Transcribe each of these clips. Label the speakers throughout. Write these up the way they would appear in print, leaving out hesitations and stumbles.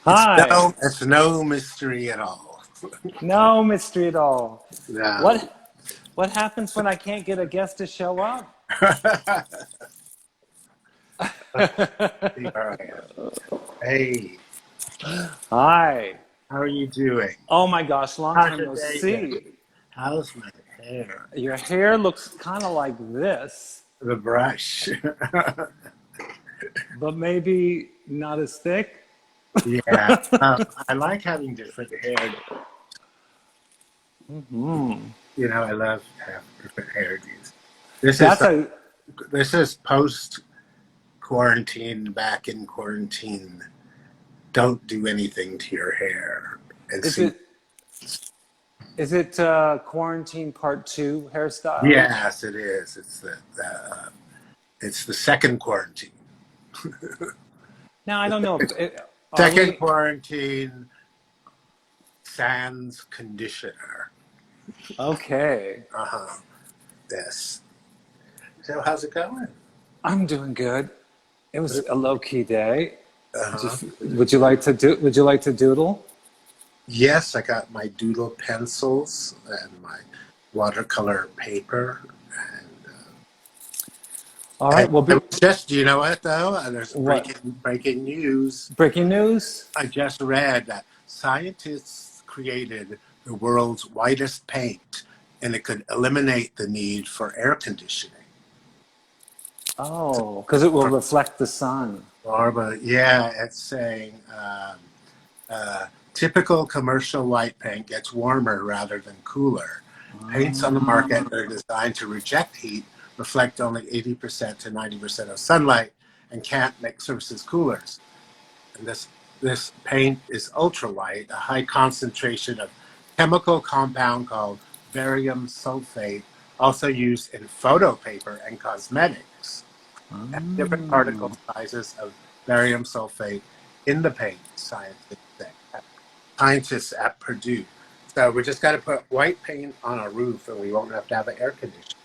Speaker 1: Hi.
Speaker 2: It's no mystery at all.
Speaker 1: No mystery at all.
Speaker 2: No.
Speaker 1: What happens when I can't get a guest to show up?
Speaker 2: Here I am. Hey,
Speaker 1: Hi.
Speaker 2: how are you doing?
Speaker 1: Oh my gosh, long
Speaker 2: How's
Speaker 1: time
Speaker 2: your
Speaker 1: no
Speaker 2: day been?
Speaker 1: see.
Speaker 2: How's my hair?
Speaker 1: Your hair looks kind of like this,
Speaker 2: The brush.
Speaker 1: but maybe not as thick.
Speaker 2: Yeah. I like having different hair. I love having different hairdos. This is
Speaker 1: That's a
Speaker 2: this is post quarantine, back in quarantine. Don't do anything to your hair and
Speaker 1: is
Speaker 2: see.
Speaker 1: it is it quarantine part 2 hairstyle?
Speaker 2: Yes, it is. It's the second quarantine.
Speaker 1: Now I don't know if are
Speaker 2: Second
Speaker 1: we
Speaker 2: quarantine sans conditioner.
Speaker 1: okay.
Speaker 2: Uh-huh. Yes. So how's it going?
Speaker 1: I'm doing good. It was a low key day.
Speaker 2: Uh-huh.
Speaker 1: Would you like to doodle?
Speaker 2: Yes, I got my Doodle pencils and my watercolor paper. And,
Speaker 1: All
Speaker 2: and
Speaker 1: right. Well,
Speaker 2: I was just, you know what though? There's
Speaker 1: what
Speaker 2: breaking news.
Speaker 1: breaking news?
Speaker 2: I just read that scientists created the world's whitest paint, and it could eliminate the need for air conditioning.
Speaker 1: Oh, because it will reflect the sun.
Speaker 2: But yeah, it's saying typical commercial white paint gets warmer rather than cooler. Paints on the market that are designed to reject heat reflect only 80% to 90% of sunlight and can't make surfaces cooler. And this paint is ultra white, a high concentration of chemical compound called barium sulfate, also used in photo paper and cosmetics. And different particle sizes of barium sulfate in the paint, scientists at Purdue. So we just got to put white paint on a roof, and we won't have to have an air conditioner.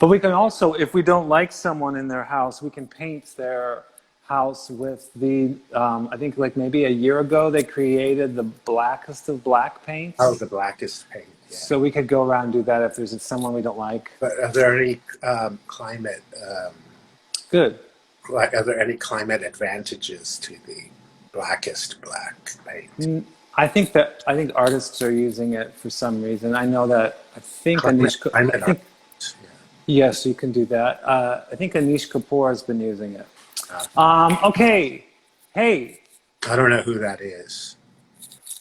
Speaker 1: But we can also, if we don't like someone in their house, we can paint their house with the. I think like maybe a year ago they created the blackest of black
Speaker 2: Oh,
Speaker 1: paints.
Speaker 2: the blackest paint. Yeah.
Speaker 1: So we could go around and do that if there's someone we don't like.
Speaker 2: But are there any climate?
Speaker 1: Good.
Speaker 2: Are there any climate advantages to the blackest black paint?
Speaker 1: I think artists are using it for some reason. I know that I
Speaker 2: Climate
Speaker 1: think
Speaker 2: art.
Speaker 1: yes, you can do that. I think Anish Kapoor has been using it.
Speaker 2: Yeah.
Speaker 1: Okay, hey,
Speaker 2: I don't know who that is.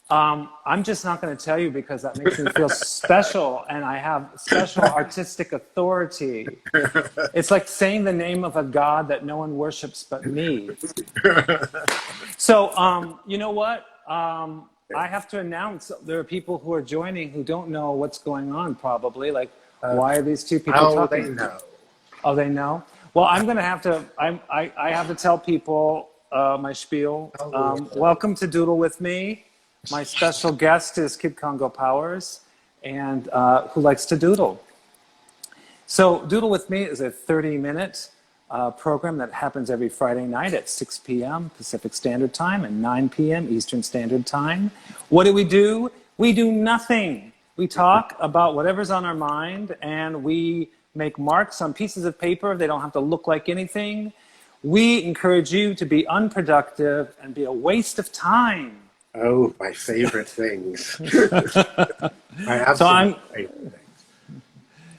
Speaker 1: I'm just not going to tell you because that makes me feel special, and I have special artistic authority. It's like saying the name of a god that no one worships but me. So, you know what? I have to announce there are people who are joining who don't know what's going on, probably. Like, why are these two people talking?
Speaker 2: They know.
Speaker 1: Oh, they know? Well, I'm going to have to, I have to tell people my spiel. Welcome to Doodle with me. My special guest is Kid Congo Powers, and who likes to doodle. So Doodle with Me is a 30-minute program that happens every Friday night at 6 p.m. Pacific Standard Time and 9 p.m. Eastern Standard Time. What do? We do nothing. We talk about whatever's on our mind, and we make marks on pieces of paper. They don't have to look like anything. We encourage you to be unproductive and be a waste of time.
Speaker 2: Oh, my favorite things. My
Speaker 1: So
Speaker 2: absolute favorite things.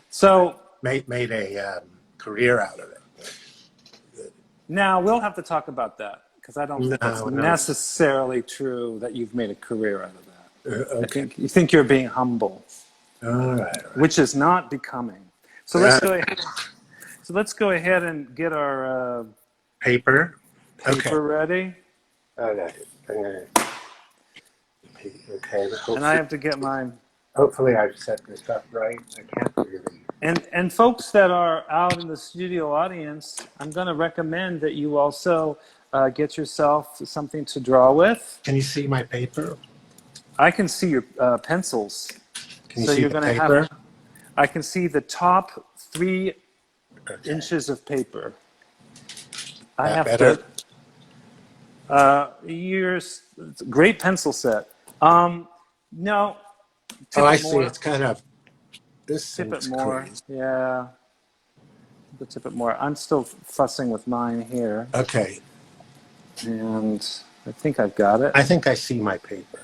Speaker 1: so
Speaker 2: Made a career out of it.
Speaker 1: now we'll have to talk about that because I don't think that's
Speaker 2: No.
Speaker 1: necessarily true that you've made a career out of that.
Speaker 2: Okay.
Speaker 1: You think you're being humble,
Speaker 2: All right.
Speaker 1: which is not becoming. So let's go ahead. So let's go ahead and get our
Speaker 2: Paper.
Speaker 1: paper ready.
Speaker 2: Okay. Okay.
Speaker 1: And I have to get mine.
Speaker 2: Hopefully, I've set this up right. I can't really.
Speaker 1: And folks that are out in the studio audience, I'm going to recommend that you also get yourself something to draw with.
Speaker 2: Can you see my paper?
Speaker 1: I can see your pencils.
Speaker 2: Can you
Speaker 1: So
Speaker 2: see
Speaker 1: you're
Speaker 2: the
Speaker 1: going to
Speaker 2: paper?
Speaker 1: have. I can see the top 3
Speaker 2: Okay.
Speaker 1: inches of paper. I
Speaker 2: That
Speaker 1: have
Speaker 2: better?
Speaker 1: to. Great pencil set. No,
Speaker 2: Oh,
Speaker 1: tip
Speaker 2: I
Speaker 1: it
Speaker 2: see.
Speaker 1: more.
Speaker 2: It's kind of, this
Speaker 1: Tip it
Speaker 2: thing's
Speaker 1: more.
Speaker 2: crazy.
Speaker 1: Yeah, tip it more. I'm still fussing with mine here,
Speaker 2: Okay.
Speaker 1: and I think I've got it.
Speaker 2: I think I see my paper.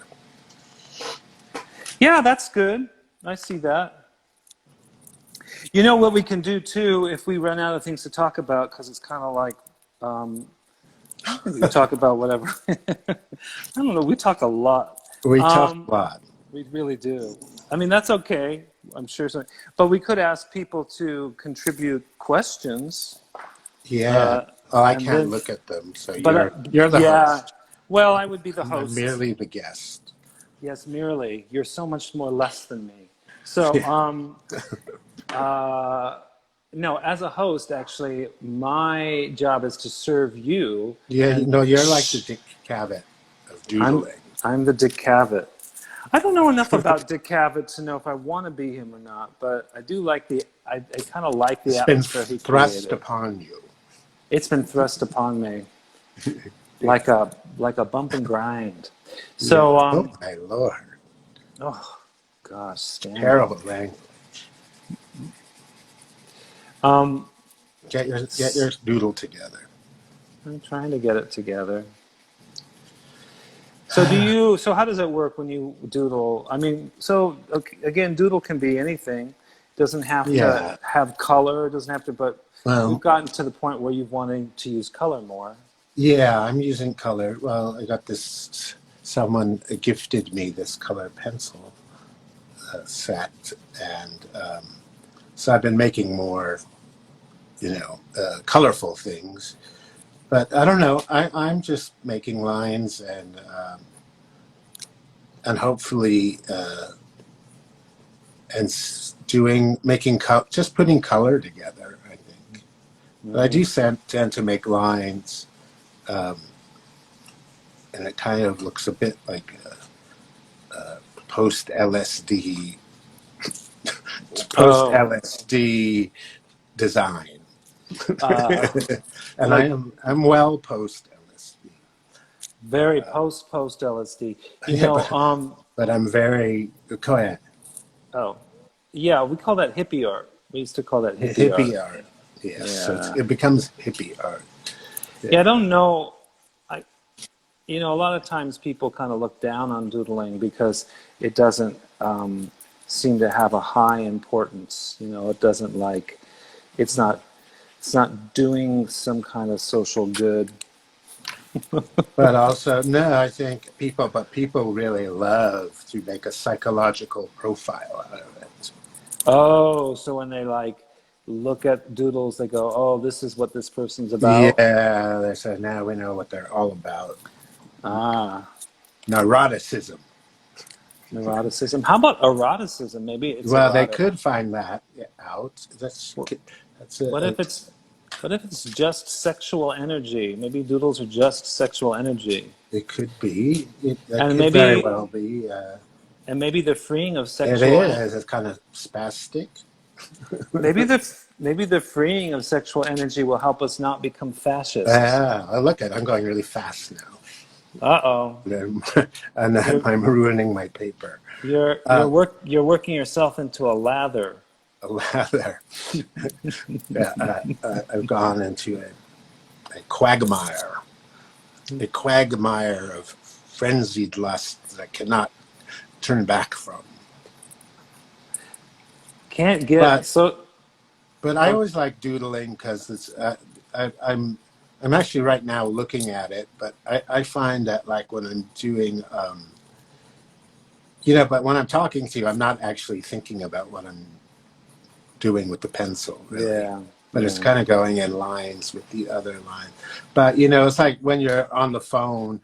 Speaker 1: Yeah, that's good. I see that. You know what we can do too if we run out of things to talk about, because it's kind of like I think we talk about whatever. I don't know. We talk a lot.
Speaker 2: We talk
Speaker 1: Um,
Speaker 2: a lot.
Speaker 1: we really do. I mean, that's okay. I'm sure. But we could ask people to contribute questions,
Speaker 2: Yeah. Oh, I
Speaker 1: and
Speaker 2: can't
Speaker 1: then.
Speaker 2: look at them. So
Speaker 1: But
Speaker 2: you're the
Speaker 1: yeah.
Speaker 2: host.
Speaker 1: Well, I would be the
Speaker 2: I'm
Speaker 1: host.
Speaker 2: merely the guest.
Speaker 1: Yes, merely. You're so much more less than me. So,
Speaker 2: Yeah.
Speaker 1: uh, no, as a host, actually, my job is to serve you,
Speaker 2: Yeah,
Speaker 1: and
Speaker 2: you're like the Dick Cavett of
Speaker 1: I'm
Speaker 2: doodling.
Speaker 1: I'm the Dick Cavett. I don't know enough about Dick Cavett to know if I want to be him or not, but I do like I kind of like the
Speaker 2: It's been
Speaker 1: atmosphere he
Speaker 2: thrust
Speaker 1: created.
Speaker 2: upon you.
Speaker 1: It's been thrust upon me
Speaker 2: Yeah.
Speaker 1: like a bump and grind.
Speaker 2: Yeah.
Speaker 1: So,
Speaker 2: Oh my lord.
Speaker 1: oh gosh, scandal.
Speaker 2: Terrible language.
Speaker 1: Um,
Speaker 2: Get your doodle together.
Speaker 1: I'm trying to get it together. So do you? So how does it work when you doodle? I mean, so okay, again, doodle can be anything. Doesn't have to
Speaker 2: Yeah.
Speaker 1: have color. Doesn't have to. But you've
Speaker 2: Well,
Speaker 1: gotten to the point where you've wanting to use color more.
Speaker 2: yeah, I'm using color. Well, I got this, someone gifted me this color pencil set. And so I've been making more, colorful things. But I don't know. I'm just making lines and hopefully just putting color together. I think, but I do
Speaker 1: Right.
Speaker 2: tend to make lines, um, and it kind of looks a bit like post LSD, post
Speaker 1: Oh,
Speaker 2: LSD design,
Speaker 1: uh,
Speaker 2: and
Speaker 1: like
Speaker 2: I'm well post LSD.
Speaker 1: very post LSD. You
Speaker 2: Yeah,
Speaker 1: know.
Speaker 2: but I'm very go ahead.
Speaker 1: Oh, yeah. We call that hippie art. We used to call that hippie art.
Speaker 2: Hippie art. Yes, so
Speaker 1: Yeah.
Speaker 2: it becomes hippie art.
Speaker 1: Yeah. I
Speaker 2: Yeah.
Speaker 1: don't know. I a lot of times people kind of look down on doodling because it doesn't seem to have a high importance. It doesn't like it's not doing some kind of social good.
Speaker 2: But also, no, I think people really love to make a psychological profile out of it.
Speaker 1: Oh, so when they like look at doodles, they go, "Oh, this is what this person's about."
Speaker 2: Yeah, they say now we know what they're all about.
Speaker 1: Ah,
Speaker 2: Neuroticism.
Speaker 1: neuroticism. How about eroticism? Maybe it's
Speaker 2: Well, they
Speaker 1: erotic.
Speaker 2: could find that out. That's
Speaker 1: What if it's just sexual energy? Maybe doodles are just sexual energy,
Speaker 2: it could be. That
Speaker 1: and
Speaker 2: could very
Speaker 1: maybe
Speaker 2: well be.
Speaker 1: the freeing of
Speaker 2: It
Speaker 1: sexual
Speaker 2: is. It's kind of spastic.
Speaker 1: maybe the freeing of sexual energy will help us not become fascists.
Speaker 2: Yeah, look at. I'm going really fast now.
Speaker 1: Uh oh,
Speaker 2: And and
Speaker 1: you're
Speaker 2: I'm ruining my paper.
Speaker 1: you're you're working yourself into a lather.
Speaker 2: Lather. Yeah, I've gone into a quagmire of frenzied lust that I cannot turn back from.
Speaker 1: Can't get
Speaker 2: But
Speaker 1: so.
Speaker 2: I
Speaker 1: Oh,
Speaker 2: always like doodling because it's I'm actually right now looking at it, but I find that like when I'm doing but when I'm talking to you, I'm not actually thinking about what I'm doing with the pencil, really.
Speaker 1: yeah,
Speaker 2: But it's
Speaker 1: yeah.
Speaker 2: kind of going in lines with the other line. But, it's like when you're on the phone,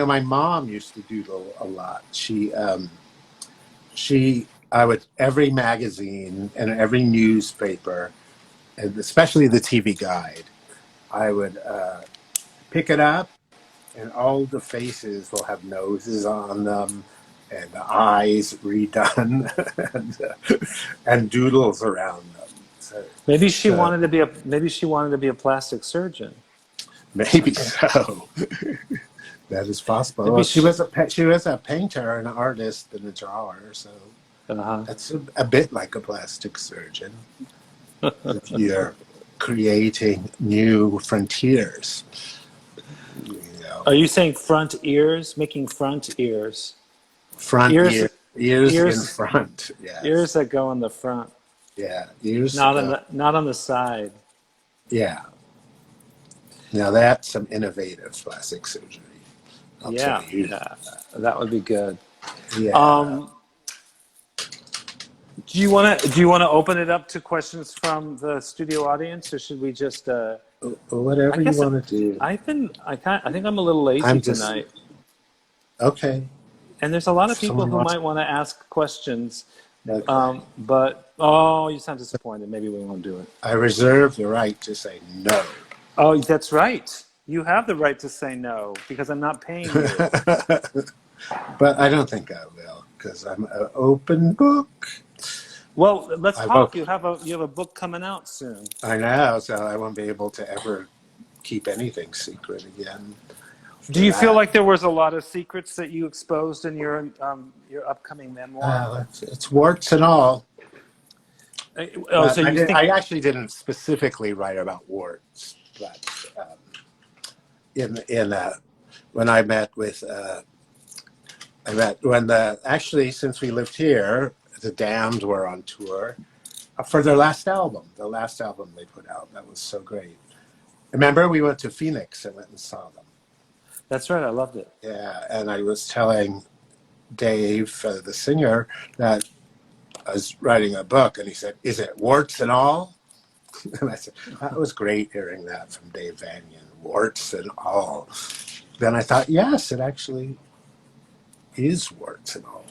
Speaker 2: my mom used to doodle a lot. I would, every magazine and every newspaper, and especially the TV Guide, I would pick it up and all the faces will have noses on them and the eyes redone and doodles around them. So
Speaker 1: Maybe she wanted to be a plastic surgeon.
Speaker 2: maybe so. That is possible.
Speaker 1: Maybe
Speaker 2: Well, she was a painter, an artist, and a drawer, so
Speaker 1: uh-huh.
Speaker 2: that's a bit like a plastic surgeon. If you're creating new frontiers, you know,
Speaker 1: Are you saying front ears? Making front ears?
Speaker 2: front
Speaker 1: Ears,
Speaker 2: ears in
Speaker 1: ears,
Speaker 2: front. Yes,
Speaker 1: ears that go in the front,
Speaker 2: yeah, ears
Speaker 1: not on
Speaker 2: ago.
Speaker 1: not on the side.
Speaker 2: Yeah, now that's some innovative plastic surgery. I'll tell
Speaker 1: Yeah,
Speaker 2: you.
Speaker 1: yeah, that would be good.
Speaker 2: Yeah,
Speaker 1: Um, do you want to open it up to questions from the studio audience, or should we just? I
Speaker 2: whatever you
Speaker 1: guess
Speaker 2: want to do.
Speaker 1: I think I'm a little lazy
Speaker 2: I'm just
Speaker 1: tonight,
Speaker 2: okay.
Speaker 1: and there's a lot of
Speaker 2: If
Speaker 1: people
Speaker 2: someone
Speaker 1: who
Speaker 2: wants,
Speaker 1: might want to ask questions.
Speaker 2: okay.
Speaker 1: But oh, you sound disappointed. Maybe we won't do it.
Speaker 2: I reserve the right to say no.
Speaker 1: Oh, that's right. You have the right to say no because I'm not paying you.
Speaker 2: But I don't think I will because I'm an open book.
Speaker 1: Well, let's
Speaker 2: I
Speaker 1: talk.
Speaker 2: won't.
Speaker 1: You have a book coming out soon.
Speaker 2: I know, so I won't be able to ever keep anything secret again.
Speaker 1: Do
Speaker 2: For
Speaker 1: you feel
Speaker 2: that.
Speaker 1: like there was a lot of secrets that you exposed in your upcoming memoir?
Speaker 2: It's warts and all.
Speaker 1: Oh, so
Speaker 2: But
Speaker 1: you think?
Speaker 2: I actually didn't specifically write about warts. But in when I met with I met when actually since we lived here, the Damned were on tour for their last album. The last album they put out that was so great. Remember, we went to Phoenix and went and saw them.
Speaker 1: That's right. I loved it.
Speaker 2: Yeah, and I was telling Dave, the singer, that I was writing a book, and he said, "Is it warts and all?" And I said, "That was great hearing that from Dave Vanian, warts and all." Then I thought, yes, it actually is warts and all.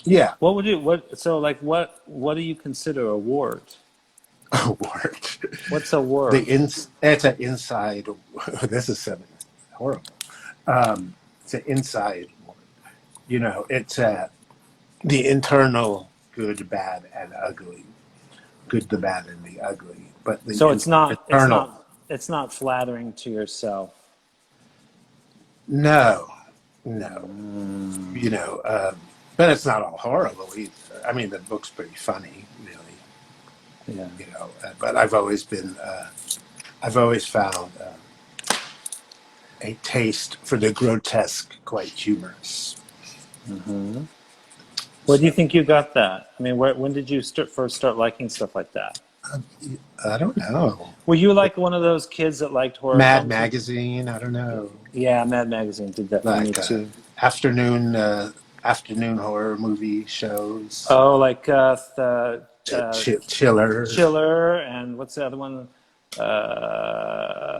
Speaker 2: Yeah,
Speaker 1: What would you what? So like what do you consider a wart?
Speaker 2: a wart.
Speaker 1: What's a wart?
Speaker 2: It's an inside. This is something horrible. It's an inside wart. You know, it's the internal good, bad, and ugly. Good, the bad, and the ugly. But the
Speaker 1: So it's not it's
Speaker 2: internal.
Speaker 1: not it's not flattering to yourself.
Speaker 2: No, no. You know, but it's not all horrible either. I mean, the book's pretty funny, really.
Speaker 1: Yeah.
Speaker 2: You know, but I've always found a taste for the grotesque quite humorous.
Speaker 1: Where do you
Speaker 2: So,
Speaker 1: think you got that? I mean, when did you first start liking stuff like that?
Speaker 2: I don't know.
Speaker 1: Were you like one of those kids that liked horror
Speaker 2: Mad
Speaker 1: films?
Speaker 2: Magazine. I don't know.
Speaker 1: Yeah, Mad Magazine did that for me
Speaker 2: Like
Speaker 1: too.
Speaker 2: afternoon horror movie shows.
Speaker 1: Oh, like the
Speaker 2: Chiller.
Speaker 1: Chiller, and what's the other one?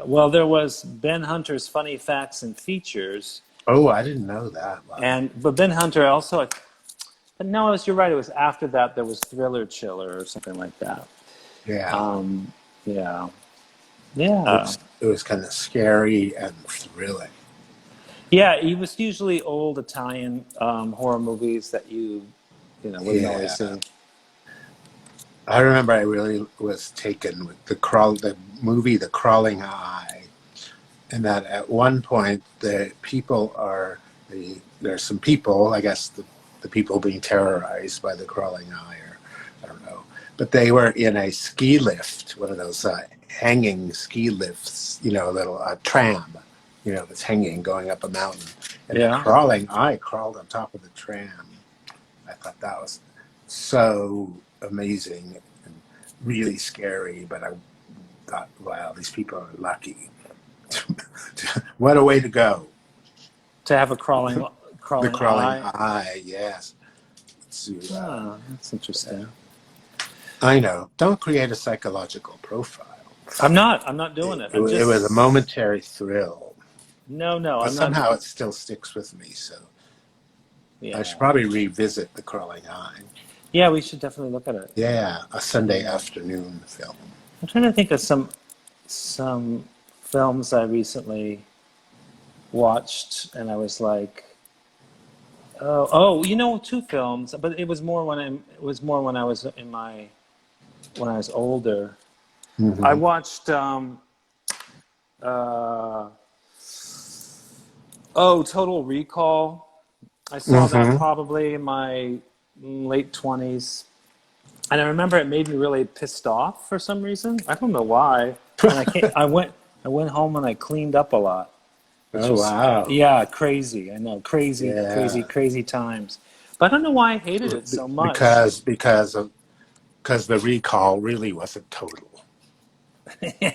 Speaker 1: Well, there was Ben Hunter's Funny Facts and Features,
Speaker 2: Oh, I didn't know that. Wow.
Speaker 1: but Ben Hunter also. But no, you're right. It was after that there was Thriller Chiller or something like that.
Speaker 2: Yeah.
Speaker 1: Yeah, yeah,
Speaker 2: It was kind of scary and thrilling.
Speaker 1: yeah. It was usually old Italian horror movies that you wouldn't
Speaker 2: Yeah.
Speaker 1: always see.
Speaker 2: I remember I really was taken with the movie The Crawling Eye, and that at one point there's some people, I guess the people being terrorized by the crawling eye, or I don't know, but they were in a ski lift, one of those hanging ski lifts, you know, a little tram, you know, that's hanging going up a mountain, and the
Speaker 1: Yeah.
Speaker 2: crawling eye crawled on top of the tram. I thought that was so amazing and really scary, but I thought, wow, these people are lucky. What a way to go.
Speaker 1: To have a crawling
Speaker 2: The crawling
Speaker 1: eye.
Speaker 2: eye, yes.
Speaker 1: That's interesting.
Speaker 2: I know. Don't create a psychological profile.
Speaker 1: I'm not doing it.
Speaker 2: It was a momentary thrill.
Speaker 1: No,
Speaker 2: But
Speaker 1: I'm
Speaker 2: somehow
Speaker 1: not.
Speaker 2: it still sticks with me, so
Speaker 1: Yeah.
Speaker 2: I should probably revisit The Crawling Eye.
Speaker 1: Yeah, we should definitely look at it.
Speaker 2: Yeah, a Sunday afternoon film.
Speaker 1: I'm trying to think of some films I recently watched, and I was like, two films, but it was more when I was when I was older.
Speaker 2: Mm-hmm.
Speaker 1: I watched Oh, Total Recall. I saw that
Speaker 2: Mm-hmm.
Speaker 1: probably in my late 20s. And I remember it made me really pissed off for some reason. I don't know why. And I went home and I cleaned up a lot, which
Speaker 2: Oh
Speaker 1: was,
Speaker 2: wow.
Speaker 1: yeah, crazy. I know, crazy, crazy,
Speaker 2: Yeah.
Speaker 1: crazy times. But I don't know why I hated it so much.
Speaker 2: Because the recall really wasn't total.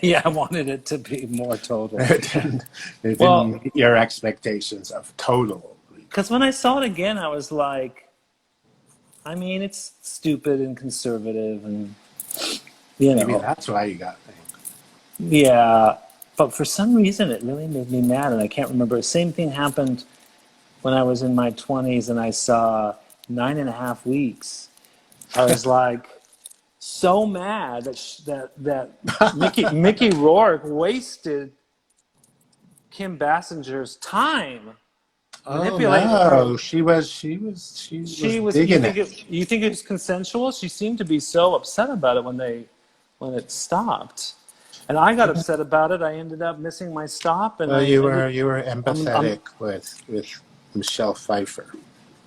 Speaker 1: Yeah, I wanted it to be more total.
Speaker 2: It didn't, it didn't
Speaker 1: Well,
Speaker 2: meet your expectations of total
Speaker 1: because when
Speaker 2: recall.
Speaker 1: I saw it again, I was like, I mean, it's stupid and conservative and, you
Speaker 2: Maybe
Speaker 1: know,
Speaker 2: that's why you got things.
Speaker 1: yeah. But for some reason, it really made me mad, and I can't remember. Same thing happened when I was in my 20s and I saw 9.5 Weeks. I was like so mad that Mickey Rourke wasted Kim Bassinger's time,
Speaker 2: Oh
Speaker 1: manipulated her.
Speaker 2: no, she was
Speaker 1: She was.
Speaker 2: digging it.
Speaker 1: You think it was consensual? She seemed to be so upset about it when it stopped, and I got upset about it. I ended up missing my stop, and
Speaker 2: Well,
Speaker 1: I ended.
Speaker 2: you were
Speaker 1: I'm
Speaker 2: empathetic with Michelle Pfeiffer,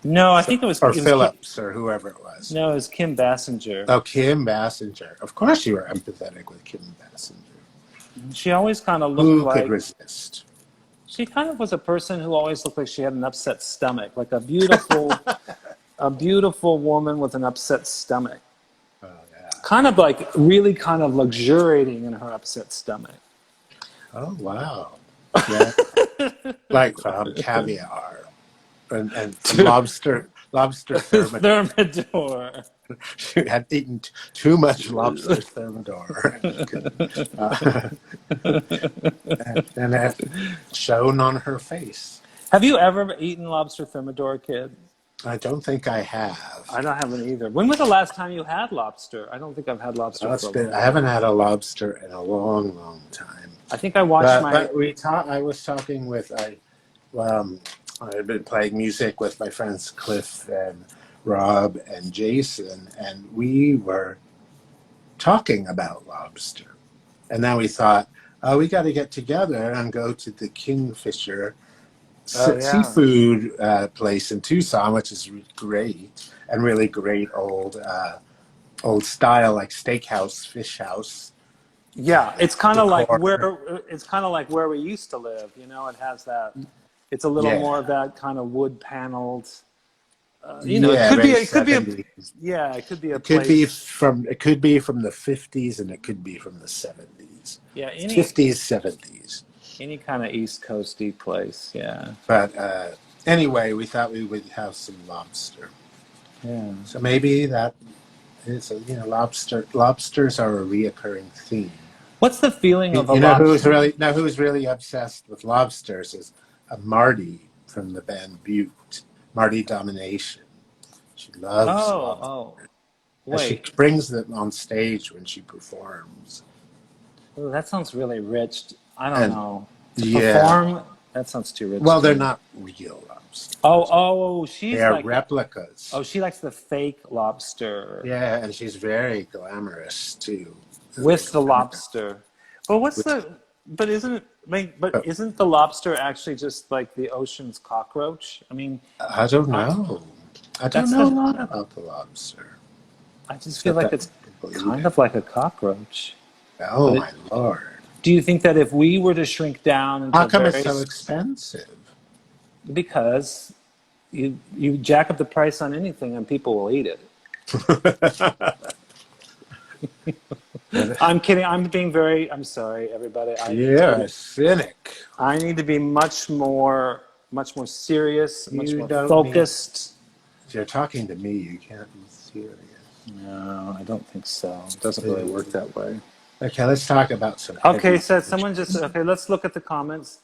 Speaker 1: no, I think
Speaker 2: or
Speaker 1: it was Kim,
Speaker 2: Phillips, or whoever it was.
Speaker 1: no, it was Kim Bassinger.
Speaker 2: Oh, Kim Bassinger. Of course, you were empathetic with Kim Bassinger.
Speaker 1: She always kind of looked
Speaker 2: Who could
Speaker 1: like
Speaker 2: resist?
Speaker 1: she kind of was a person who always looked like she had an upset stomach, like a beautiful woman with an upset stomach,
Speaker 2: Oh yeah.
Speaker 1: kind of like really kind of luxuriating in her upset stomach.
Speaker 2: Oh wow. Yeah, like caviar and lobster thermidor.
Speaker 1: Thermidor.
Speaker 2: She had eaten too much lobster thermidor, and it shone on her face.
Speaker 1: Have you ever eaten lobster thermidor, kid?
Speaker 2: I don't think I have.
Speaker 1: I don't have one either. When was the last time you had lobster? I don't think I've had lobster
Speaker 2: Well,
Speaker 1: for
Speaker 2: it's
Speaker 1: a
Speaker 2: been.
Speaker 1: long
Speaker 2: I
Speaker 1: time.
Speaker 2: haven't had a lobster in a long, long time.
Speaker 1: I think I watched my.
Speaker 2: But we talk. I was talking with um, I've been playing music with my friends Cliff and Rob and Jason, and we were talking about lobster. And now we thought, oh, we got to get together and go to the Kingfisher
Speaker 1: Oh yeah.
Speaker 2: seafood place in Tucson, which is great and really great old style, like steakhouse, fish house
Speaker 1: Yeah, it's kind of like
Speaker 2: decor.
Speaker 1: where we used to live. You know, it has that. It's a little
Speaker 2: Yeah,
Speaker 1: more of that kind of wood paneled. You know,
Speaker 2: yeah, very
Speaker 1: it could be a,
Speaker 2: 70s.
Speaker 1: yeah, it could be a place.
Speaker 2: It could be from the 50s and it could be from the 70s.
Speaker 1: Yeah,
Speaker 2: 50s, 70s.
Speaker 1: any kind of East Coasty place. Yeah,
Speaker 2: But anyway, we thought we would have some lobster.
Speaker 1: yeah.
Speaker 2: So maybe that is lobsters are a reoccurring theme.
Speaker 1: What's the feeling of a
Speaker 2: You
Speaker 1: lobster?
Speaker 2: who's really obsessed with lobsters is Marty from the band Butte. Marty Domination. She loves
Speaker 1: Oh,
Speaker 2: lobsters.
Speaker 1: oh,
Speaker 2: And she
Speaker 1: wait.
Speaker 2: brings them on stage when she performs.
Speaker 1: Ooh, that sounds really rich. I don't
Speaker 2: And
Speaker 1: know. To
Speaker 2: yeah,
Speaker 1: perform, that sounds too rich
Speaker 2: well,
Speaker 1: to
Speaker 2: they're
Speaker 1: me.
Speaker 2: not real lobsters. They
Speaker 1: She's
Speaker 2: are
Speaker 1: like the.
Speaker 2: replicas.
Speaker 1: Oh, she likes the fake lobster
Speaker 2: Yeah, and she's very glamorous too. Very
Speaker 1: with the
Speaker 2: glamorous.
Speaker 1: lobster. But what's
Speaker 2: With,
Speaker 1: the? But isn't it? I mean, but
Speaker 2: uh,
Speaker 1: isn't the lobster actually just like the ocean's cockroach? I mean,
Speaker 2: I don't
Speaker 1: I,
Speaker 2: know. I don't
Speaker 1: that's
Speaker 2: know a
Speaker 1: the.
Speaker 2: lot about the lobster,
Speaker 1: I just feel
Speaker 2: except
Speaker 1: like
Speaker 2: that
Speaker 1: it's
Speaker 2: people eat
Speaker 1: kind
Speaker 2: it.
Speaker 1: of like a cockroach.
Speaker 2: Oh
Speaker 1: But
Speaker 2: my lord!
Speaker 1: do you think that if we were to shrink down
Speaker 2: How
Speaker 1: into
Speaker 2: come it's
Speaker 1: very,
Speaker 2: so expensive?
Speaker 1: because you jack up the price on anything and people will eat it. I'm kidding. I'm sorry, everybody.
Speaker 2: You're a cynic.
Speaker 1: I need to be much more serious, much
Speaker 2: You
Speaker 1: more
Speaker 2: don't need.
Speaker 1: focused.
Speaker 2: You're talking to me. You can't be serious.
Speaker 1: No, I don't think so. It doesn't really work that way.
Speaker 2: Okay, let's talk about some
Speaker 1: Okay,
Speaker 2: heavy
Speaker 1: so someone just,
Speaker 2: issues.
Speaker 1: okay, let's look at the comments.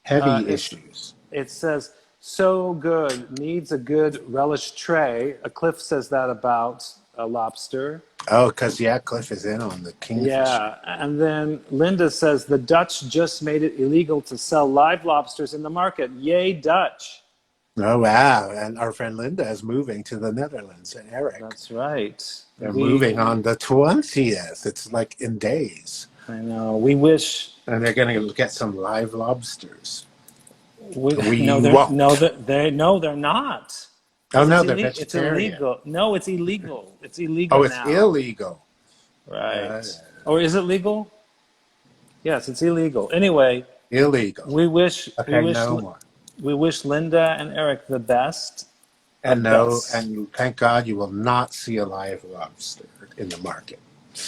Speaker 2: Heavy
Speaker 1: It's
Speaker 2: issues.
Speaker 1: It says, so good, needs a good relish tray. A Cliff says that about a lobster.
Speaker 2: Oh, because yeah, Cliff is in on the kingfisher.
Speaker 1: Yeah, and then Linda says, the Dutch just made it illegal to sell live lobsters in the market. Yay, Dutch.
Speaker 2: Oh wow! And our friend Linda is moving to the Netherlands. And Eric,
Speaker 1: That's right.
Speaker 2: they're moving on the 20th. It's like in days,
Speaker 1: I know, we wish,
Speaker 2: and they're going to get some live lobsters. We
Speaker 1: No,
Speaker 2: won't.
Speaker 1: they're not.
Speaker 2: Oh
Speaker 1: Because
Speaker 2: no, they're
Speaker 1: it's
Speaker 2: vegetarian.
Speaker 1: illegal. No, it's illegal. It's
Speaker 2: Oh,
Speaker 1: illegal
Speaker 2: it's
Speaker 1: now.
Speaker 2: illegal. Uh,
Speaker 1: Right. Or is it legal? Yes, it's illegal. Anyway,
Speaker 2: illegal.
Speaker 1: we wish we
Speaker 2: Okay,
Speaker 1: wish
Speaker 2: no more.
Speaker 1: we wish Linda and Eric the best
Speaker 2: And
Speaker 1: of
Speaker 2: no,
Speaker 1: best.
Speaker 2: and thank God you will not see a live lobster in the market.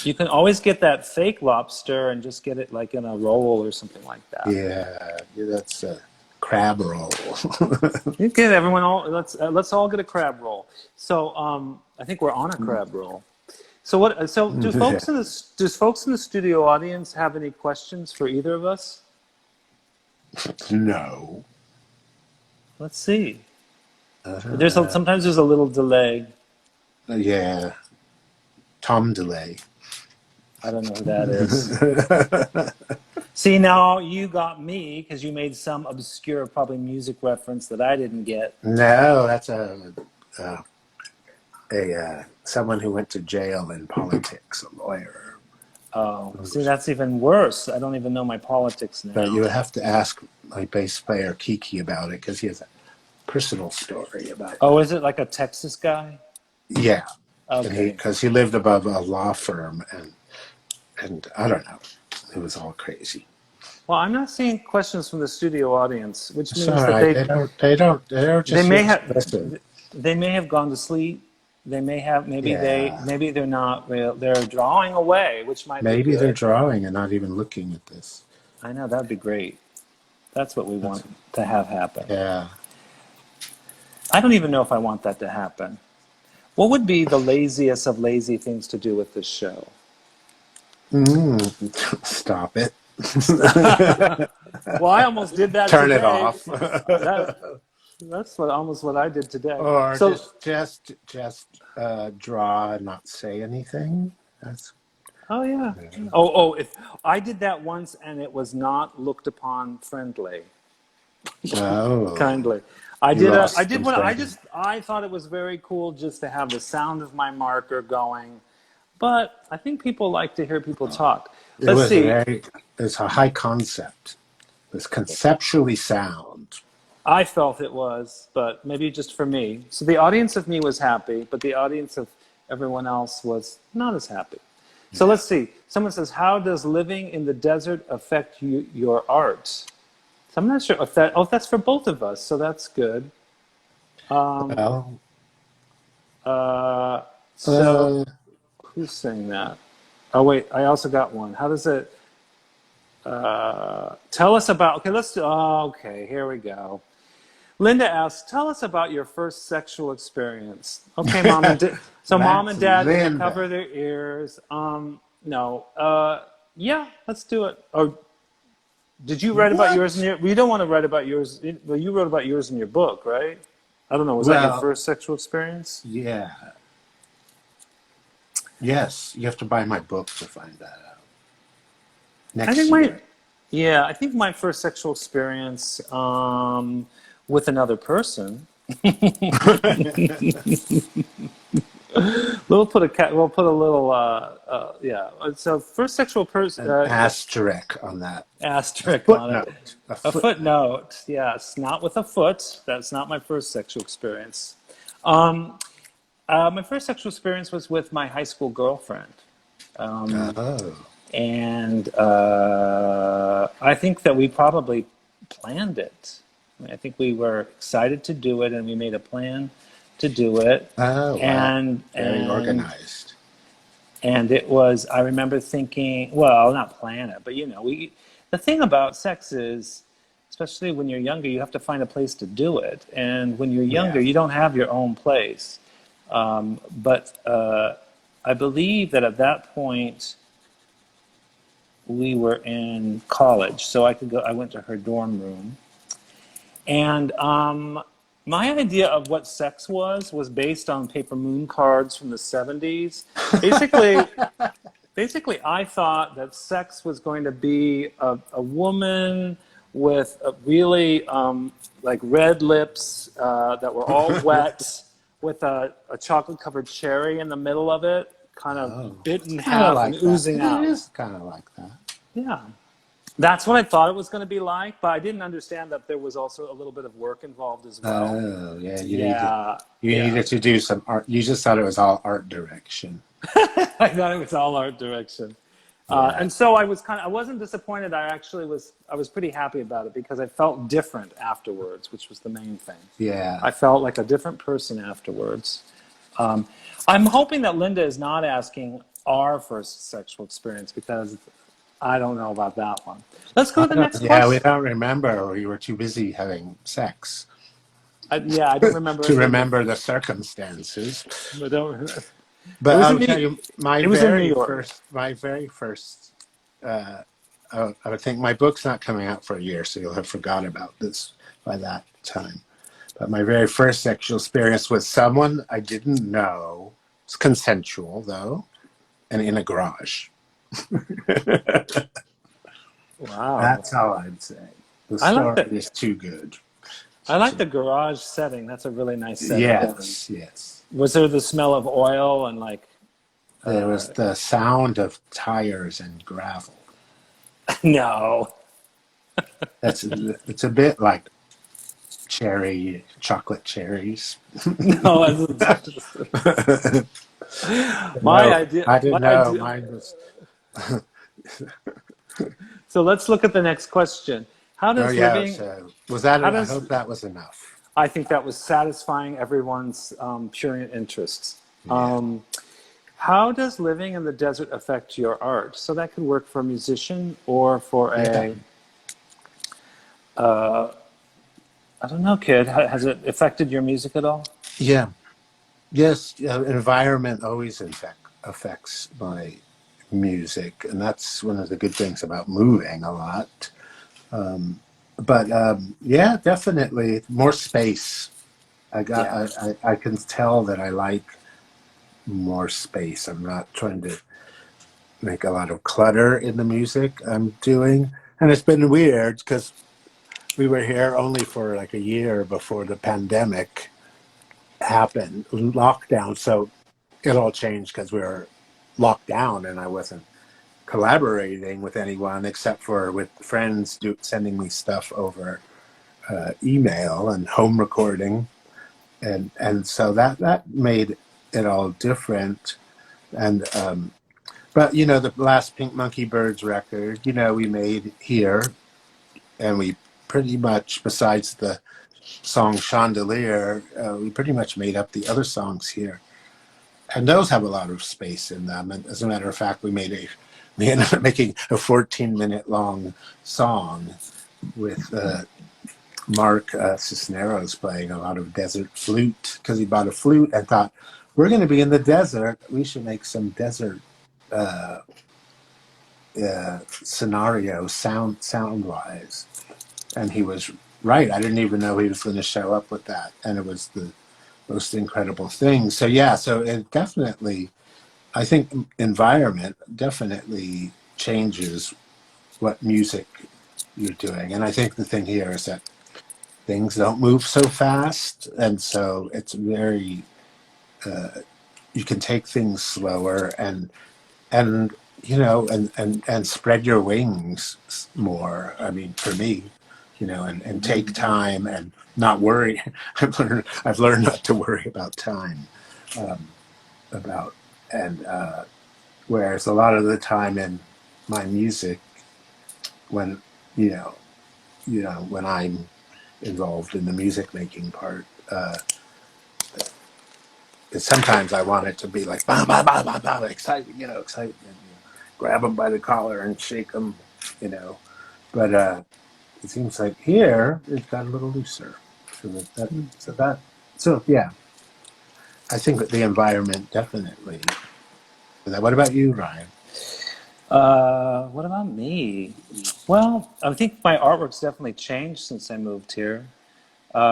Speaker 1: You can always get that fake lobster and just get it like in a roll or something like that.
Speaker 2: Yeah, that's a crab roll.
Speaker 1: You get everyone all. Let's all get a crab roll. So I think we're on a crab roll. So what? So do
Speaker 2: Yeah.
Speaker 1: folks in the studio audience have any questions for either of us?
Speaker 2: No.
Speaker 1: Let's see.
Speaker 2: Uh,
Speaker 1: Sometimes there's a little delay.
Speaker 2: yeah. Tom Delay.
Speaker 1: I don't know who that is. See, now you got me because you made some obscure, probably music reference that I didn't get.
Speaker 2: No, that's someone who went to jail in politics, a lawyer.
Speaker 1: Oh, see, that's even worse. I don't even know my politics now.
Speaker 2: But you would have to ask my bass player Kiki about it because he has a personal story about it.
Speaker 1: Oh, is it like a Texas guy?
Speaker 2: Yeah.
Speaker 1: Okay.
Speaker 2: Because he lived above a law firm, and I don't know. It was all crazy.
Speaker 1: Well, I'm not seeing questions from the studio audience, which
Speaker 2: It's
Speaker 1: means
Speaker 2: all
Speaker 1: that
Speaker 2: right. They're just expressive.
Speaker 1: they may have gone to sleep. They may have
Speaker 2: Yeah.
Speaker 1: maybe they're not real. They're drawing away, which might be
Speaker 2: Maybe they're
Speaker 1: good.
Speaker 2: drawing and not even looking at this.
Speaker 1: I know that'd be great. That's what we want to have happen.
Speaker 2: Yeah.
Speaker 1: I don't even know if I want that to happen. What would be the laziest of lazy things to do with this show?
Speaker 2: Stop it.
Speaker 1: Well, I almost did that
Speaker 2: Turn
Speaker 1: today.
Speaker 2: it off.
Speaker 1: That's almost what I did today.
Speaker 2: Or
Speaker 1: So,
Speaker 2: just draw and not say anything. That's
Speaker 1: oh yeah. Oh, if I did that once and it was not looked upon friendly. Kindly. I thought it was very cool just to have the sound of my marker going. But I think people like to hear people talk. Let's see.
Speaker 2: It's a high concept. It's conceptually sound.
Speaker 1: I felt it was, but maybe just for me. So the audience of me was happy, but the audience of everyone else was not as happy. So let's see. Someone says, how does living in the desert affect your art? So I'm not sure if that's for both of us, so that's good.
Speaker 2: Well,
Speaker 1: So who's saying that? Oh wait, I also got one. How does it tell us about okay, here we go. Linda asks, tell us about your first sexual experience. Okay, mom and mom and dad can cover their ears. No. Yeah, let's do it. Or did you write about yours in your? You don't want to write about yours. Well, you wrote about yours in your book, right? I don't know. Was that your first sexual experience?
Speaker 2: Yeah. Yes, you have to buy my book to find that out. Next year.
Speaker 1: I think my first sexual experience with another person. We'll put a little So first sexual person.
Speaker 2: Asterisk on that.
Speaker 1: Asterisk on it. A footnote. Yes, not with a foot. That's not my first sexual experience. My first sexual experience was with my high school girlfriend. And I think that we probably planned it. I think we were excited to do it, and we made a plan to do it.
Speaker 2: Oh, wow.
Speaker 1: And
Speaker 2: very organized.
Speaker 1: And it was, I remember thinking, well, not plan it, but the thing about sex is, especially when you're younger, you have to find a place to do it. And when you're younger, you don't have your own place. But I believe that at that point, we were in college, so I went to her dorm room. And my idea of what sex was based on paper moon cards from the 70s. Basically, I thought that sex was going to be a woman with a really like red lips that were all wet, with a chocolate-covered cherry in the middle of it, kind of bit in half and oozing out.
Speaker 2: It is kind of like that.
Speaker 1: Yeah. That's what I thought it was going to be like, but I didn't understand that there was also a little bit of work involved as well.
Speaker 2: Oh, yeah,
Speaker 1: Yeah,
Speaker 2: you
Speaker 1: yeah.
Speaker 2: needed to do some art. You just thought it was all art direction.
Speaker 1: I thought it was all art direction.
Speaker 2: Yeah,
Speaker 1: And so I wasn't disappointed. I was pretty happy about it because I felt different afterwards, which was the main thing.
Speaker 2: yeah.
Speaker 1: I felt like a different person afterwards. Um, I'm hoping that Linda is not asking our first sexual experience because I don't know about that one. Let's go to the next
Speaker 2: Yeah, we
Speaker 1: question.
Speaker 2: don't remember, or you were too busy having sex
Speaker 1: Yeah, I don't remember
Speaker 2: to
Speaker 1: any of the.
Speaker 2: remember the circumstances.
Speaker 1: I don't. It
Speaker 2: But
Speaker 1: was in
Speaker 2: I'll
Speaker 1: New.
Speaker 2: tell you,
Speaker 1: It was in New York.
Speaker 2: my very first, I would think my book's not coming out for a year, so you'll have forgot about this by that time. But my very first sexual experience with someone I didn't know, it's consensual though, and in a garage.
Speaker 1: Wow,
Speaker 2: That's all I'd say. The
Speaker 1: I like
Speaker 2: story
Speaker 1: that.
Speaker 2: is too good.
Speaker 1: I like the garage setting. That's a really nice setting.
Speaker 2: Yes, yes.
Speaker 1: Was there the smell of oil and like?
Speaker 2: There was the sound of tires and gravel.
Speaker 1: No.
Speaker 2: It's a bit like chocolate cherries.
Speaker 1: No. My
Speaker 2: No,
Speaker 1: idea.
Speaker 2: I
Speaker 1: My
Speaker 2: didn't know.
Speaker 1: idea.
Speaker 2: Mine was.
Speaker 1: So let's look at the next question. How
Speaker 2: Oh
Speaker 1: does
Speaker 2: yeah.
Speaker 1: living?
Speaker 2: So was that?
Speaker 1: How
Speaker 2: I
Speaker 1: does?
Speaker 2: hope that was enough.
Speaker 1: I think that was satisfying everyone's purient interests.
Speaker 2: Yeah.
Speaker 1: How does living in the desert affect your art? So that could work for a musician or for
Speaker 2: Yeah.
Speaker 1: a, I don't know, kid. Has it affected your music at all?
Speaker 2: Yeah. Yes. Environment always affects my music, and that's one of the good things about moving a lot. But yeah, definitely more space.
Speaker 1: Yeah.
Speaker 2: I can tell that I like more space. I'm not trying to make a lot of clutter in the music I'm doing. And it's been weird because we were here only for like a year before the pandemic happened, lockdown. So it all changed because we were locked down and I wasn't collaborating with anyone except for with friends sending me stuff over email and home recording. And so that made it all different. And but the last Pink Monkey Birds record, we made here, and we pretty much, besides the song Chandelier, we pretty much made up the other songs here, and those have a lot of space in them. And as a matter of fact, we ended up making a 14-minute long song with Mark Cisneros playing a lot of desert flute because he bought a flute and thought, we're going to be in the desert. We should make some desert uh, scenario sound wise. And he was right. I didn't even know he was going to show up with that. And it was the most incredible thing. So yeah, so it definitely, I think environment definitely changes what music you're doing. And I think the thing here is that things don't move so fast, and so it's very you can take things slower and and spread your wings more. I mean, for me, and take time and not worry. I've learned not to worry about time, about and whereas a lot of the time in my music, when you know when I'm involved in the music making part. Sometimes I want it to be like bah, bah, bah, bah, bah, excitement, excitement. Grab them by the collar and shake them, you know. But it seems like here it got a little looser. So yeah, I think that the environment definitely. What about you, Ryan?
Speaker 1: What about me? Well, I think my artwork's definitely changed since I moved here.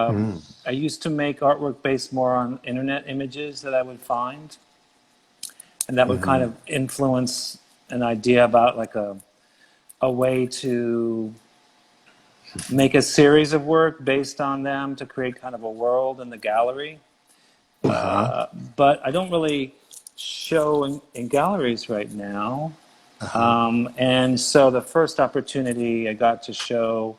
Speaker 2: Mm.
Speaker 1: I used to make artwork based more on internet images that I would find, and that would kind
Speaker 2: Mm-hmm.
Speaker 1: of influence an idea about like a way to make a series of work based on them to create kind of a world in the gallery.
Speaker 2: Uh-huh.
Speaker 1: But I don't really show in galleries right now.
Speaker 2: Uh-huh.
Speaker 1: And so the first opportunity I got to show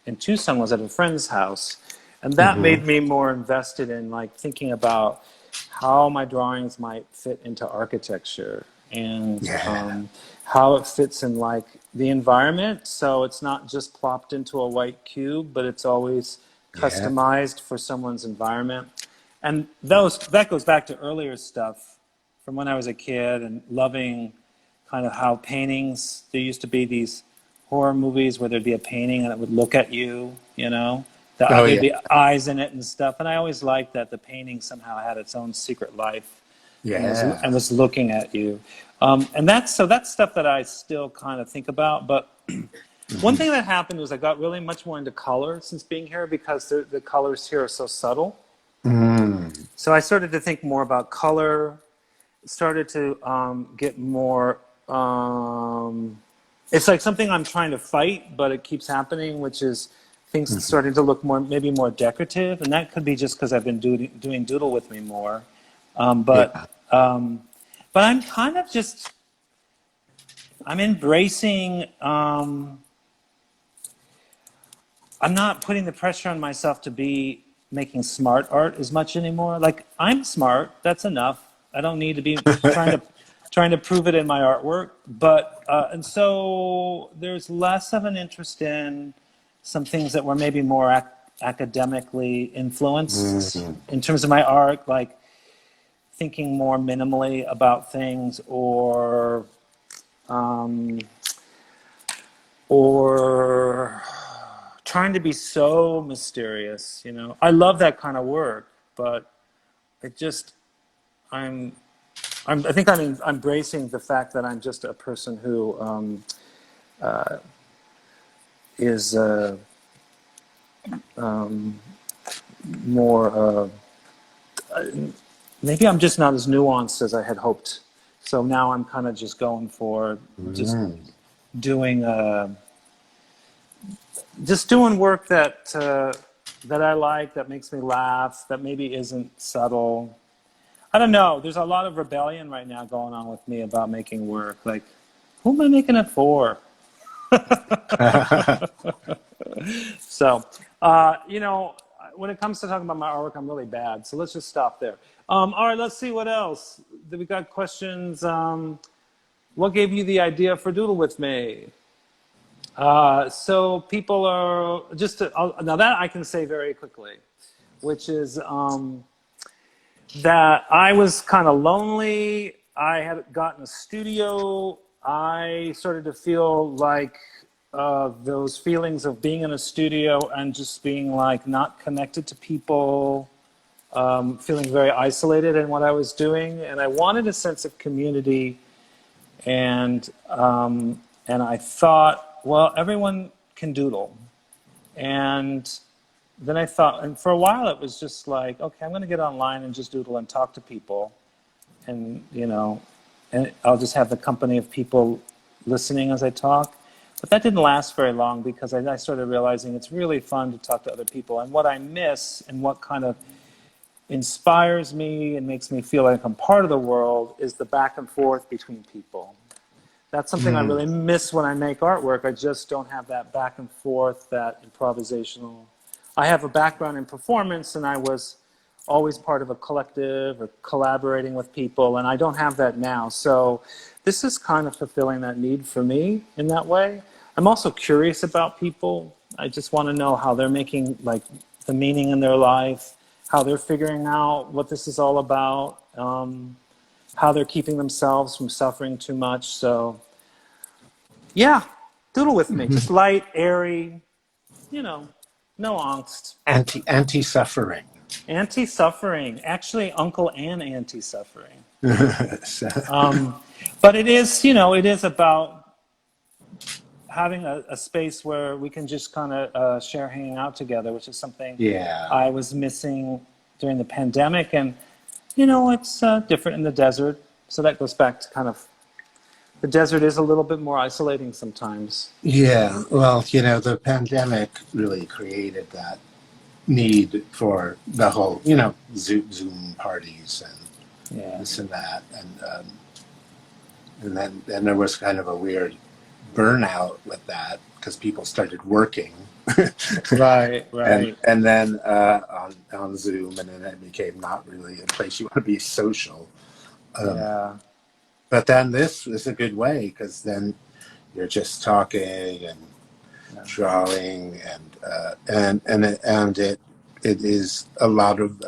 Speaker 1: in Tucson was at a friend's house. And that
Speaker 2: Hmm.
Speaker 1: made me more invested in like thinking about how my drawings might fit into architecture and
Speaker 2: Yeah.
Speaker 1: how it fits in like the environment. So it's not just plopped into a white cube, but it's always
Speaker 2: Yeah.
Speaker 1: customized for someone's environment. And that goes back to earlier stuff from when I was a kid and loving kind of how paintings, there used to be these horror movies where there'd be a painting and it would look at you, you know,
Speaker 2: Oh
Speaker 1: there'd
Speaker 2: yeah.
Speaker 1: be eyes in it and stuff. And I always liked that the painting somehow had its own secret life
Speaker 2: Yeah.
Speaker 1: and was looking at you. And that's stuff that I still kind of think about. But one
Speaker 2: Hmm.
Speaker 1: thing that happened was I got really much more into color since being here because the colors here are so subtle.
Speaker 2: Mm.
Speaker 1: So I started to think more about color, started to get more. It's like something I'm trying to fight, but it keeps happening, which is things
Speaker 2: Mhm.
Speaker 1: starting to look more, maybe more decorative, and that could be just because I've been doing Doodle with me more. Um,
Speaker 2: Yeah.
Speaker 1: but um, but I'm kind of just I'm embracing. I'm not putting the pressure on myself to be making smart art as much anymore. Like I'm smart, that's enough. I don't need to be trying to prove it in my artwork. But and so there's less of an interest in some things that were maybe more academically influenced
Speaker 2: Mm.
Speaker 1: in terms of my art, like thinking more minimally about things um, or trying to be so mysterious, you know. I love that kind of work, but it just I'm I think I'm embracing the fact that I'm just a person who is more maybe I'm just not as nuanced as I had hoped. So now I'm kind of just going for just
Speaker 2: Mm.
Speaker 1: doing just doing work that I like, that makes me laugh, that maybe isn't subtle. I don't know. There's a lot of rebellion right now going on with me about making work. Like, who am I making it for? So, you know, when it comes to talking about my artwork, I'm really bad. So let's just stop there. All right, let's see what else. We got questions. What gave you the idea for Doodle with me? So people are now that I can say very quickly, which is that I was kind of lonely. I had gotten a studio. I started to feel like those feelings of being in a studio and just being like not connected to people, feeling very isolated in what I was doing, and I wanted a sense of community. And I thought, well, everyone can doodle, and then I thought, and for a while it was just like, okay, I'm going to get online and just doodle and talk to people, and you know, and I'll just have the company of people listening as I talk. But that didn't last very long because I started realizing it's really fun to talk to other people, and what I miss and what kind of inspires me and makes me feel like I'm part of the world is the back and forth between people. That's something I
Speaker 2: Mm.
Speaker 1: really miss when I make artwork. I just don't have that back and forth, that improvisational. I have a background in performance, and I was always part of a collective or collaborating with people, and I don't have that now. So this is kind of fulfilling that need for me in that way. I'm also curious about people. I just want to know how they're making like the meaning in their life, how they're figuring out what this is all about. How they're keeping themselves from suffering too much. So, yeah, doodle with me. Just light, airy, you know, no angst.
Speaker 2: Anti-suffering.
Speaker 1: Anti suffering. Actually, uncle and anti suffering.
Speaker 2: So,
Speaker 1: But it is, you know, it is about having a space where we can just kind of share hanging out together, which is something
Speaker 2: yeah.
Speaker 1: I was missing during the pandemic. And, you know, it's different in the desert. So that goes back to kind of the desert is a little bit more isolating sometimes.
Speaker 2: Yeah. Well, the pandemic really created that need for the whole, Zoom parties and
Speaker 1: Yeah.
Speaker 2: this and that. then there was kind of a weird burnout with that because people started working.
Speaker 1: Right, right.
Speaker 2: And then on Zoom, and then it became not really a place you want to be social. Um,
Speaker 1: Yeah.
Speaker 2: but then this is a good way because then you're just talking and
Speaker 1: Yeah.
Speaker 2: drawing and it is a lot of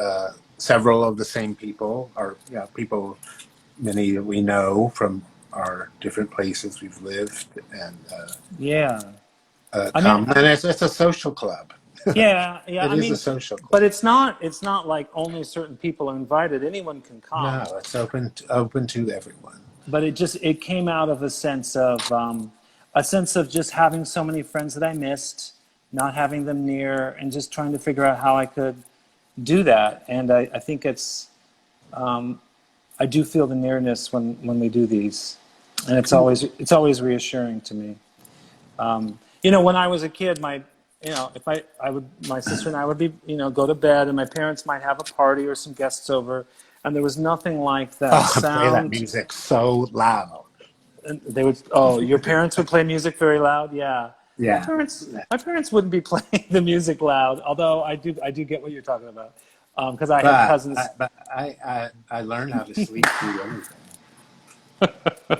Speaker 2: several of the same people or people many that we know from our different places we've lived and
Speaker 1: Yeah. I mean,
Speaker 2: come and it's a social club.
Speaker 1: yeah, yeah.
Speaker 2: It
Speaker 1: I
Speaker 2: is a
Speaker 1: mean,
Speaker 2: social club.
Speaker 1: but it's not like only certain people are invited. Anyone can
Speaker 2: No,
Speaker 1: come.
Speaker 2: it's open to everyone.
Speaker 1: But it came out of a sense of just having so many friends that I missed, not having them near, and just trying to figure out how I could do that. And I think I do feel the nearness when we do these, and it's always reassuring to me. When I was a kid, if my sister and I would be, go to bed, and my parents might have a party or some guests over, and there was nothing like that
Speaker 2: Oh, play that
Speaker 1: sound.
Speaker 2: music so loud.
Speaker 1: And they would. Oh, your parents would play music very loud. Yeah, my
Speaker 2: Yeah.
Speaker 1: parents. My parents wouldn't be playing the music loud. Although I do get what you're talking about, because I had cousins.
Speaker 2: But I learned how to sleep through everything.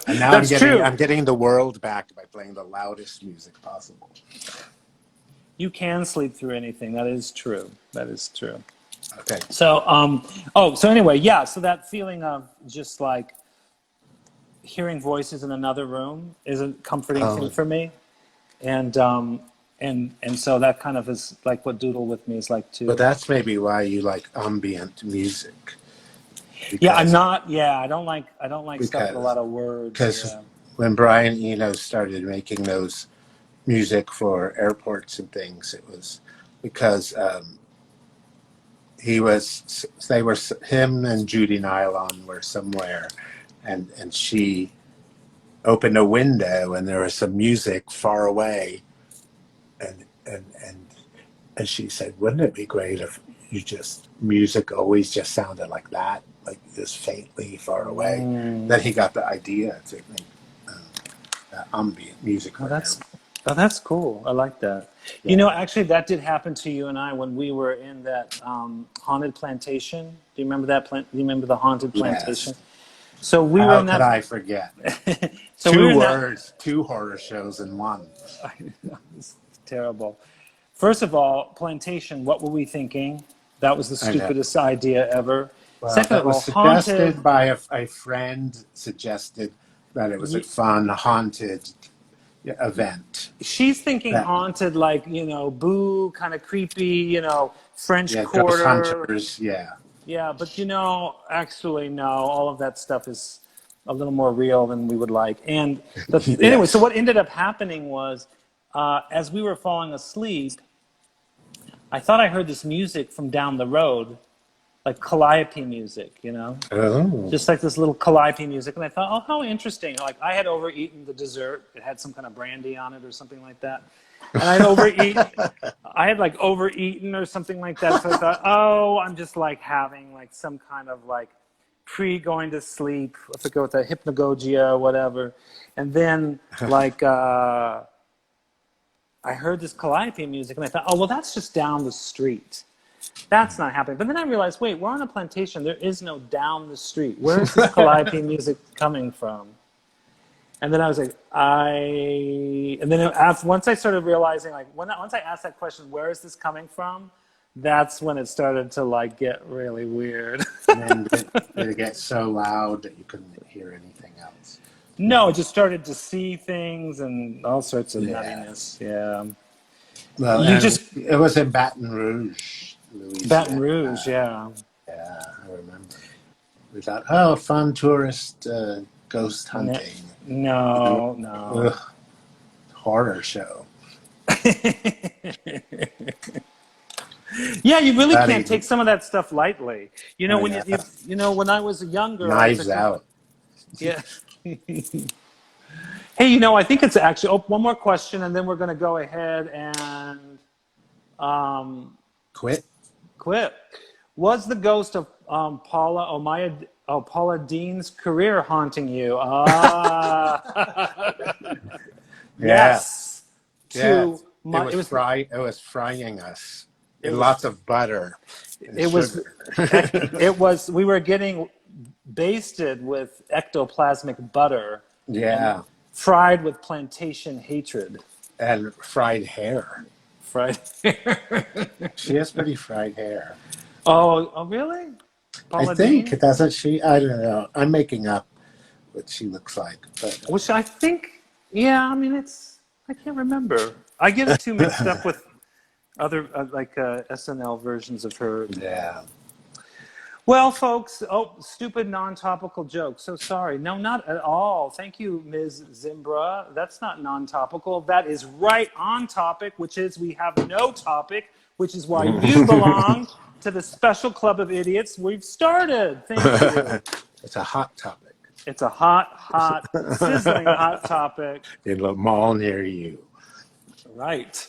Speaker 2: And now
Speaker 1: That's true.
Speaker 2: I'm getting the world back by playing the loudest music possible.
Speaker 1: You can sleep through anything. That is true. That is true.
Speaker 2: Okay.
Speaker 1: So, so anyway, yeah. So that feeling of just like hearing voices in another room is a comforting thing for me, and so that kind of is like what Doodle with me is like too.
Speaker 2: But that's maybe why you like ambient music.
Speaker 1: Yeah, I'm not. Yeah, I don't like stuff with a lot of words.
Speaker 2: Because
Speaker 1: Yeah.
Speaker 2: when Brian Eno started making those music for airports and things, it was because him and Judy Nylon were somewhere, and she opened a window and there was some music far away, and she said, "Wouldn't it be great if music always just sounded like that, like just faintly far away?" Then he got the idea to make ambient music for him.
Speaker 1: That's cool. I like that.
Speaker 2: Yeah.
Speaker 1: Actually, that did happen to you and I when we were in that haunted plantation. Do you remember that plant? Do you remember the haunted plantation?
Speaker 2: Yes.
Speaker 1: So we were
Speaker 2: How
Speaker 1: in
Speaker 2: could
Speaker 1: that.
Speaker 2: I forget?
Speaker 1: So we were
Speaker 2: Two
Speaker 1: in that.
Speaker 2: words, two horror shows in one.
Speaker 1: It's terrible. First of all, plantation. What were we thinking? That was the
Speaker 2: I know.
Speaker 1: stupidest idea ever.
Speaker 2: Well,
Speaker 1: Second
Speaker 2: that
Speaker 1: of all,
Speaker 2: was suggested
Speaker 1: haunted.
Speaker 2: by a friend. Suggested that it was a fun haunted event.
Speaker 1: She's thinking
Speaker 2: That,
Speaker 1: haunted, like boo, kind of creepy, French
Speaker 2: yeah, ghost
Speaker 1: Quarter.
Speaker 2: hunters. Yeah.
Speaker 1: Yeah, but actually, no. All of that stuff is a little more real than we would like. And anyway, so
Speaker 2: Yes.
Speaker 1: what ended up happening was, as we were falling asleep, I thought I heard this music from down the road, like calliope music,
Speaker 2: Oh.
Speaker 1: just like this little calliope music. And I thought, oh, how interesting. Like I had overeaten the dessert. It had some kind of brandy on it or something like that. And I had like overeaten or something like that. So I thought, oh, I'm just like having like some kind of like pre-going to sleep. I forget what that, hypnagogia or whatever. And then like I heard this calliope music and I thought, oh, well, that's just down the street. That's not happening. But then I realized, wait, we're on a plantation. There is no down the street. Where is this calliope music coming from? And then I was like, once I started realizing, like, once I asked that question, where is this coming from? That's when it started to like get really weird.
Speaker 2: And then did it get so loud that you couldn't hear anything else?
Speaker 1: No, I just started to see things and all sorts of nuttiness. Yeah.
Speaker 2: Well, it was in Baton Rouge, Louisiana.
Speaker 1: Baton Rouge, yeah.
Speaker 2: Yeah, I remember. We thought, oh, fun tourist ghost hunting.
Speaker 1: No.
Speaker 2: Ugh, horror show.
Speaker 1: Yeah, you really
Speaker 2: Not
Speaker 1: can't
Speaker 2: even.
Speaker 1: take some of that stuff lightly. When when I was younger,
Speaker 2: Knives Out.
Speaker 1: Yeah. Hey, I think it's actually one more question, and then we're going to go ahead and
Speaker 2: Quit.
Speaker 1: quit. Was the ghost of Paula, Paula Dean's career haunting you. Ah,
Speaker 2: Yeah.
Speaker 1: yes.
Speaker 2: Yeah.
Speaker 1: To my,
Speaker 2: It was frying us
Speaker 1: it
Speaker 2: in
Speaker 1: was,
Speaker 2: lots of butter and
Speaker 1: it was,
Speaker 2: sugar.
Speaker 1: it was. We were getting basted with ectoplasmic butter and
Speaker 2: Yeah.
Speaker 1: fried with plantation hatred.
Speaker 2: And fried hair.
Speaker 1: Fried.
Speaker 2: She has pretty fried hair.
Speaker 1: Oh, really?
Speaker 2: I
Speaker 1: Paula
Speaker 2: think,
Speaker 1: Dean?
Speaker 2: doesn't she? I don't know. I'm making up what she looks like. But
Speaker 1: Which I think, yeah, I mean, I can't remember. I get it too mixed up with other, SNL versions of her.
Speaker 2: yeah.
Speaker 1: Well, folks, stupid non-topical joke. So sorry. No, not at all. Thank you, Ms. Zimbra. That's not non-topical. That is right on topic, which is we have no topic, which is why you belong to the special club of idiots we've started. Thank you.
Speaker 2: It's a hot topic.
Speaker 1: It's a hot, sizzling hot topic.
Speaker 2: In a mall near you.
Speaker 1: Right.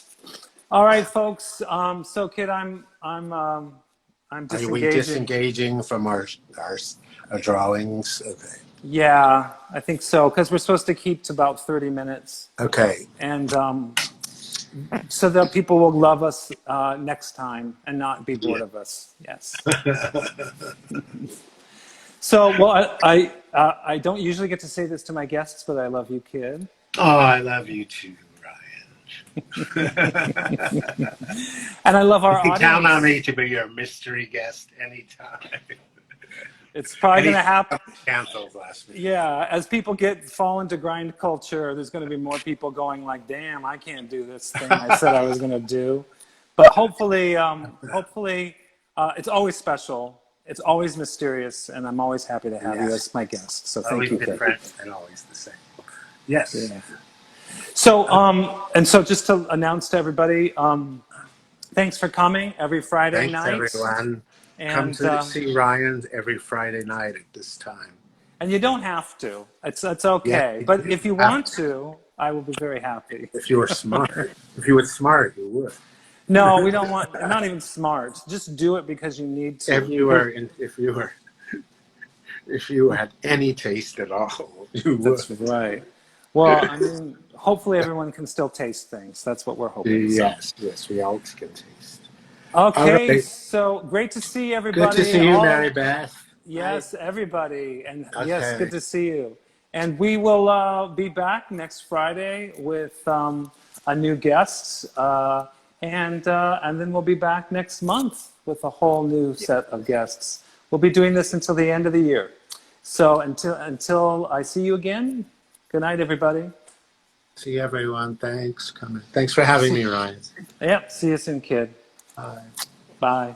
Speaker 1: All right, folks. So, kid, I'm
Speaker 2: Are we
Speaker 1: disengaging.
Speaker 2: disengaging from our drawings? Okay.
Speaker 1: Yeah, I think so, because we're supposed to keep to about 30 minutes,
Speaker 2: Okay.
Speaker 1: and so that people will love us next time and not be bored of us. Yes. So, well, I don't usually get to say this to my guests, but I love you, kid.
Speaker 2: Oh, I love you too, Ryan.
Speaker 1: And I love our
Speaker 2: You can
Speaker 1: audience.
Speaker 2: count on me to be your mystery guest anytime.
Speaker 1: It's probably going to happen.
Speaker 2: Canceled last week.
Speaker 1: Yeah, as people fall into grind culture, there's going to be more people going like, "Damn, I can't do this thing I said I was going to do." But hopefully, it's always special. It's always mysterious, and I'm always happy to have you as my guest. So thank
Speaker 2: Always
Speaker 1: you.
Speaker 2: different and always the same. Yes.
Speaker 1: Yeah. So, so just to announce to everybody, thanks for coming every Friday night.
Speaker 2: Thanks, everyone.
Speaker 1: And,
Speaker 2: Come to see Ryan's every Friday night at this time.
Speaker 1: And you don't have to. It's okay.
Speaker 2: Yeah,
Speaker 1: but if you want to, I will be very happy.
Speaker 2: If you were smart. If you were smart, you would.
Speaker 1: No, we don't want. Not even smart. Just do it because you need to.
Speaker 2: If you had any taste at all, you would.
Speaker 1: That's right. Well, I mean, hopefully everyone can still taste things. That's what we're hoping.
Speaker 2: Yes, we all can taste.
Speaker 1: Okay,
Speaker 2: right.
Speaker 1: So great to see everybody.
Speaker 2: Good to see you, Mary Beth.
Speaker 1: Yes, everybody, and
Speaker 2: Okay.
Speaker 1: yes, good to see you. And we will be back next Friday with a new guest, and then we'll be back next month with a whole new set of guests. We'll be doing this until the end of the year. So until I see you again, good night, everybody.
Speaker 2: See everyone. Thanks for having me, Ryan.
Speaker 1: Yep. See you soon, kid.
Speaker 2: Bye.
Speaker 1: Bye.